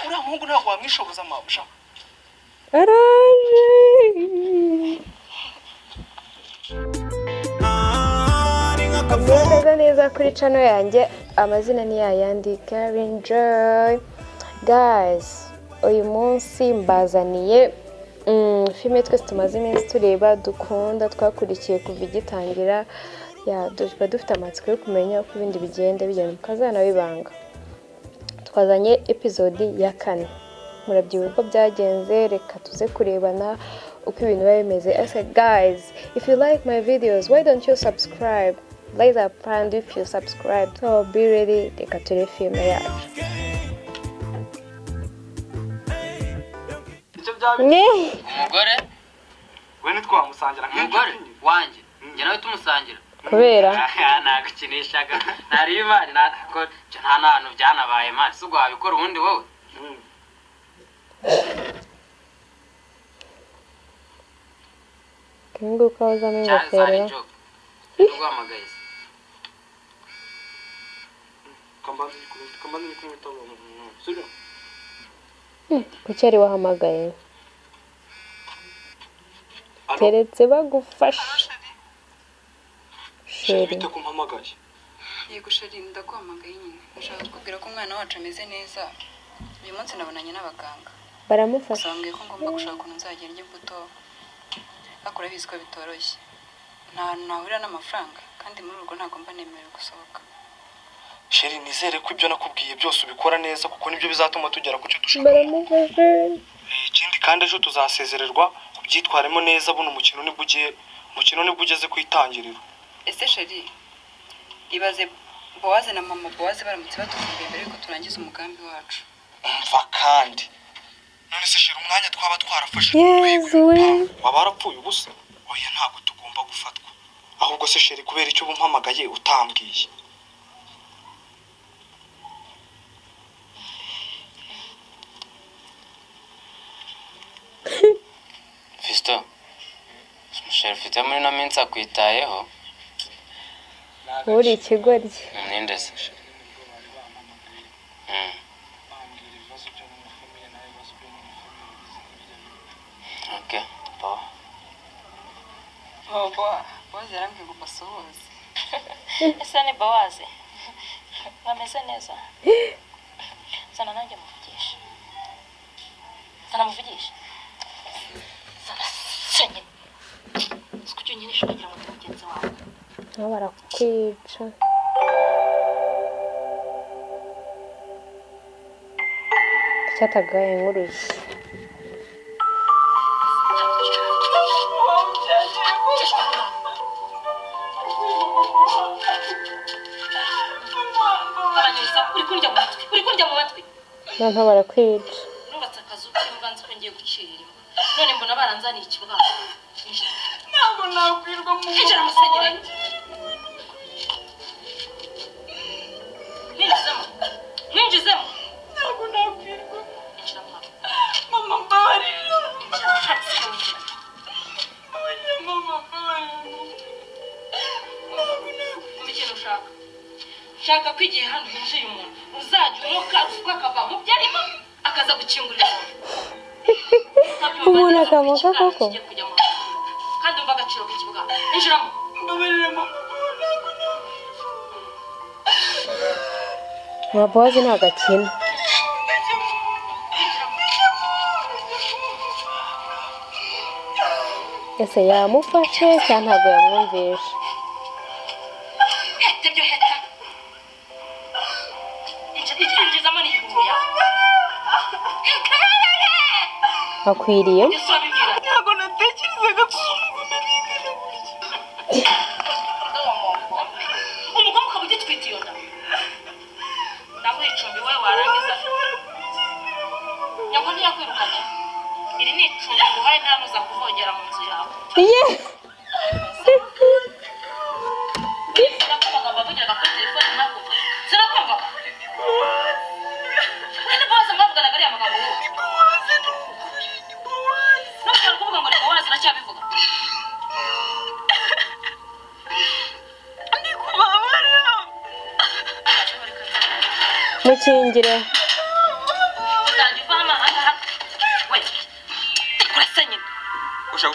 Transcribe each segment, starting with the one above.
uriya muhungu ntabwo wamwishoboza mabusha. Ameze neza kuri channel yanjye, amazina ni yayandi Carine Joy. Guys, uyu munsi mbazaniye filme twese tumaze iminsi tureba dukunda twakurikiye kuva igitangira. Tuba dufite amatsiko yo kumenya uko ibindi bigenda bijyana Umukazana wibanga. Twazanye episode ya 4. Murabyibuka uko byagenze, reka tuze kurebana uko ibintu biba bimeze. I said, guys, if you like my videos, why don't you subscribe? Like that friend if you subscribe. So be ready, reka ture filme yacu. Umugore we nitwamusangira umugore wanjye njye nawe tumusangira kubera nagukinishaga nari imari nako nta nantu byanabaye mari sugo wabikora ubundi wowe kingu kaza n'ingofero ndugwamagaye kambanze kumwita sibyo kuki ari wahamagaye teretse bagufasha sheri bite kumpamagaye yego sheri ndakwamagaye nyine ushaka kubwira ko umwana wacu ameze neza uyu munsi nabonanye n'abaganga baramufasha usanga ko ngomba gushaka ukuntu nzagera imbuto akora biziko bitoroshye ntahurira n'amafaranga kandi muri urwo ntabwo mba nemerewe gusohoka sheri nizere ko ibyo nakubwiye byose ubikora neza kuko nibyo bizatuma tugera ku cyo dushaka baramufasha ikindi kandi ejo tuzasezererwa kubyitwaremo neza buno umukino nibwo ugeze ku itangiriro. ese sheri ibaze Bowaze na mama Bowaze baramutse batuvumbuye mbere yuko turangiza umugambi wacu umva kandi none se sheri umwanya twaba twarafashe waba warapfuye ubusa oya ntabwo tugomba gufatwa ahubwo se sheri kubera icyo bumpamagaye utambwiye Fisto sheri ufite muri no minsi akwitayeho uri ikigoryi ninde se okay Bowaze yarambwiye ngo basohoze ese ni Bowaze bameze neza sana nanjye muvugisha sana muvugisha sana senye sikucyo nyine shugira ngo mugenzi wawe nabo barakwica cyatagaye nkurushye nabo barakwica nubatse akazu k'imbanza ko ngiye gucira none mbona baranzaniye ikibwa ntabwo nakwirwa mu injira musenyere ninjizemo ntabwo nakwirwa injira mama mbabarira injira hasi winjira mama mbabarira umukino ushaka ko igihe hano hinjiye umuntu uzajya umuka uvuga akava mu byarimo akaza gukingurira umuntu akamuka koko kandi umva agaciro k'ikibuga injiramo mbabarira mama Bowaze nta gakina ese yamufashe cyangwa ntabwo yamwumvisha tebyo heta injizamo n'igihumbi yawe akwiriye ntabwo natekerezaga ko umugabo ukaba ugitwite iyo nda ndaguha icumbi wowe warangiza nyabwo ntiyakwirukanye iri ni icumbi nguhaye nta nuza kuvogera mu nzu yawe sinakumvaga mbavugira kuri telefone ntabwo sinakumva ni Bowaze mwavuganaga ariya magambo ntushobora kuvuga ngo ni Bowaze nacyabivuga ndi kubabara mukingire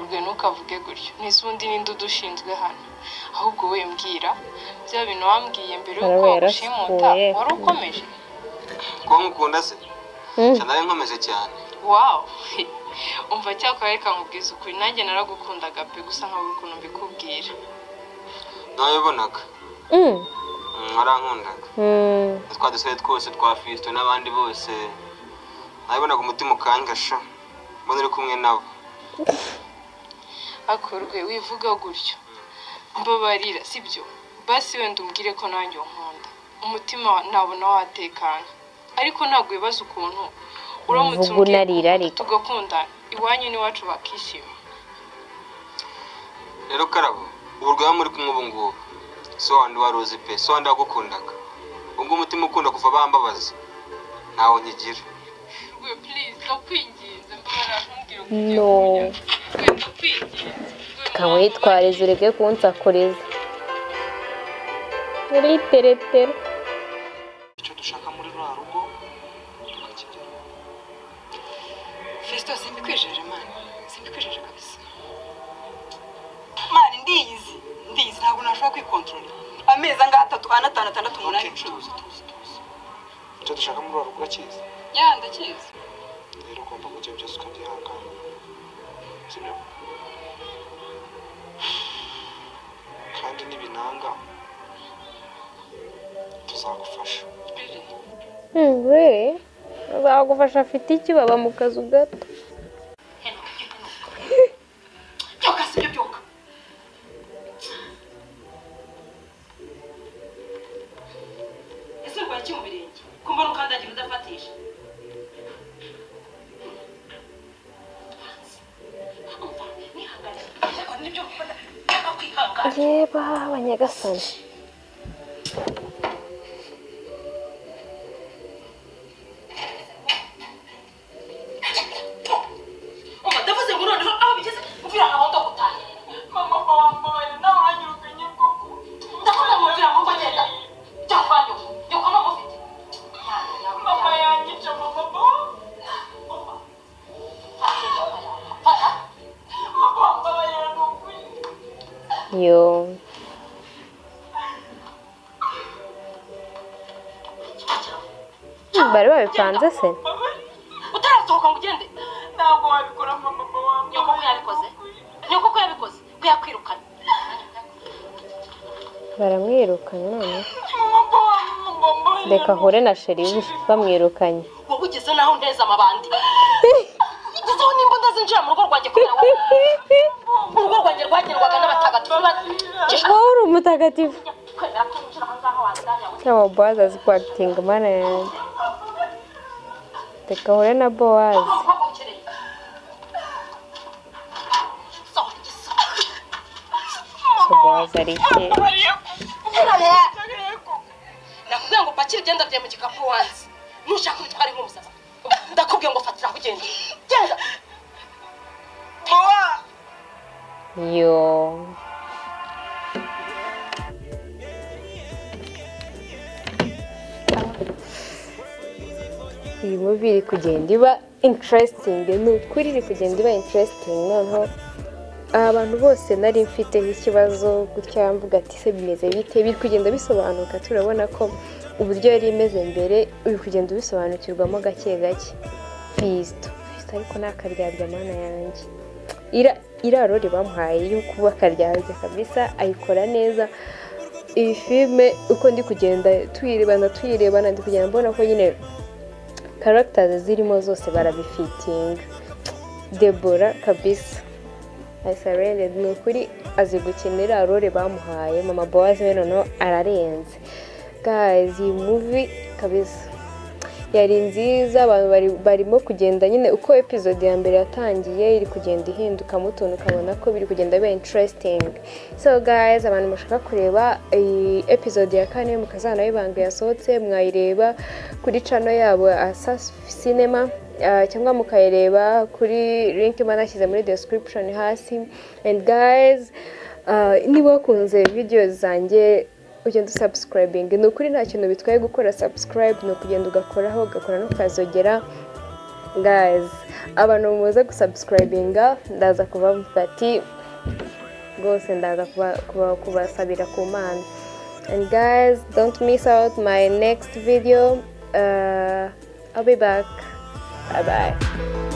akorwe ntukavuge gutyo nise ubundi ninde udushinzwe hano ahubwo we mbwira bya bintu wambwiye mbere yuko ushimuta wari ukomeje ko mukunda se cyane nkomeje cyane wow umva cyakora reka nkubwiza ukuri nanjye naragukundaga pe gusa nkabura ukuntu mbikubwira nabibonaga warankundaga twadusore twose twafitwe n'abandi bose nabibonaga umutima ukangasha mbona uri kumwe nabo akorwe wivuga gutyo mbabarira sibyo basi wenda umbwire ko nanjye nkunda umutima nabona watekana ariko ntabwo wibaza ukuntu uramutse umbwira tugakundana iwanyu n'iwacu bakishima rero karabo uburwayi muri kumwe ubu ngubu so wandi waruzi pe so wandi wagukundaga ubwo umutima ukunda kuva bambabaza ntawo nkigira we please ndakwinginze mbabarira ntumbwire no kamwitwarize ureke kunsakureza uriteretera icyo dushaka muri rwa rugo tukakigera Festo simbikwijeje mani simbikwijeje kabisa mani ndiyizi ntabwo nashobora kwikontrola amezi angahe 3 4 5 6 8 tuzi icyo dushaka muri rwa rugo urakizi ya ndakizi rero ugomba kujya byose ukabyihangana sibyo kandi nibinanga tuzagufasha we bazagufasha afite iki baba mu kazu gato byoka sibyo byoka ese urwaye iki mu birenge kumva nukandagira udafatisha yeba abanyagasani ndavuze ngo noneho aho bigeze mvira aho ndagutaye mama wambaye nawe uranyirukanye koko ndakubwira ngo mvira mu bagenda cyakwanyo yuko namufite mama yanyica mama yo bari babipanze se utarasohoka ngo ugende ntabwo wabikora mama wambaye nyoko ko yabikoze nyoko ko yabikoze ko yakwirukanye baramwirukanye none reka ahure na sheri bamwirukanye wowe ugeze naho nteza amabandi ugezeho nimba ndazinjira mu rugo rwanjye kubera wowe urugo rwanjye rwagendwaga n'abatagatifu wowe uri umutagatifu cyangwa bowazi azi kwakitinga mana yanjye reka ahure na bowazi bowazi ari iki nakubwira ngo pakira igenda bye mu gikapu wanze nushaka ubitware nk'umusaza ndakubwira ngo fatira aho ugenda genda yo iyi movie iri kugenda iba interesting ni ukuri iri kugenda iba interesting noneho abantu bose nari mfiteho ikibazo gutya mvuga ati se bimeze bite biri kugenda bisobanuka turabona ko uburyo yari imeze mbere uri kugenda ubisobanukirwamo gake gake Fisto ariko nakaryarya mana yanjye irarori bamuhaye yo kuba akaryarya kabisa ayikora neza iyi filme uko ndi kugenda tuyirebana ndi kugenda mbona ko nyine characters zirimo zose barabifitinga Deborah kabisa I surrendered ni ukuri azi gukinira role bamuhaye mama Boaz noneho ararenze guys iyi movie kabisa yari nziza abantu barimo kugenda nyine uko episode ya mbere yatangiye iri kugenda ihinduka mutuntu ukabona ko biri kugenda biba interesting so guys abantu mushaka kureba iyi episode ya 4 Umukazana wibanga yasohotse mwayireba kuri channel yabo Asas Cinema cyangwa mukayireba kuri link manashyize muri description hasi and guys niba wakunze videos zanjye ugenda subscribing ni ukuri nta kintu bitwaye gukora subscribe no kugenda ugakoraho ugakora no kazogera guys abantu muze gusubscribinga ndaza kubavuga ati rwose ndaza kubasabira ku Mana. And guys, don't miss out my next video. I'll be back. Bye bye.